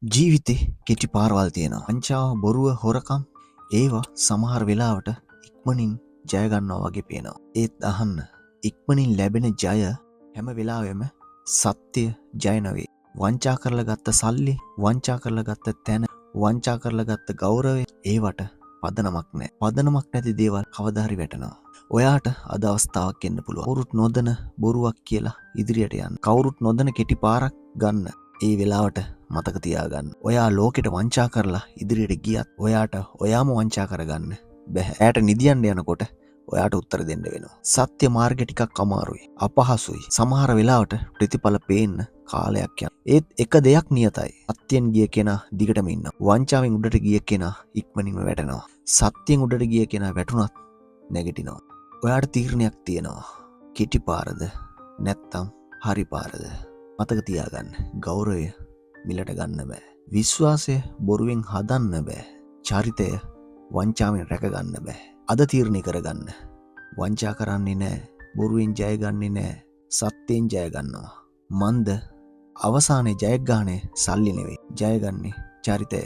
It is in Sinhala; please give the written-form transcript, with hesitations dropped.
ජීවිතේ කෙටි පාරවල් තියෙනවා. වංචාව, බොරුව, හොරකම් ඒවා සමහර වෙලාවට ඉක්මනින් ජය ගන්නවා වගේ පේනවා. ඒත් අහන්න, ඉක්මනින් ලැබෙන ජය හැම වෙලාවෙම සත්‍ය ජය නෙවෙයි. වංචා කරලා ගත්ත සල්ලි, වංචා කරලා ගත්ත තැන, වංචා කරලා ගත්ත ගෞරවය ඒවට පදනමක් නැහැ. පදනමක් නැති දේවල් කවදා හරි වැටෙනවා. ඔයාට අද අවස්ථාවක් එන්න පුළුවන්. කවුරුත් නොදන බොරුවක් කියලා ඉදිරියට යන්න. කවුරුත් නොදන කෙටි පාරක් ගන්න. ඒ වෙලාවට මතක තියාගන්න. ඔයා ලෝකෙට වංචා කරලා ඉදිරියට ගියත් ඔයාට ඔයාම වංචා කරගන්න බැහැ. ඈට නිදියන්න යනකොට ඔයාට උත්තර දෙන්න වෙනවා. සත්‍ය මාර්ගය ටිකක් අමාරුයි. අපහසුයි. සමහර වෙලාවට ප්‍රතිඵල පේන්න කාලයක් යනවා. ඒත් එක දෙයක් නියතයි. සත්‍යෙන් ගිය කෙනා දිගටම ඉන්නවා. වංචාවෙන් උඩට ගිය කෙනා ඉක්මනින්ම වැටෙනවා. සත්‍යෙන් උඩට ගිය කෙනා වැටුණත් නැගිටිනවා. ඔයාට තීරණයක් තියෙනවා. කෙටි පාරද නැත්තම් හරි පාරද? මතක තියාගන්න. ගෞරවය මිලට ගන්න බෑ. විශ්වාසය බොරුවෙන් හදන්න බෑ. චරිතය වංචාවෙන් රැකගන්න බෑ. අද තීරණය කරගන්න. වංචා කරන්නේ නෑ. බොරුවෙන් ජය ගන්නේ නෑ. සත්‍යයෙන් ජය ගන්නවා. මන්ද අවසානයේ ජයග්‍රහණය සල්ලි නෙවෙයි. ජයගන්නේ චරිතය.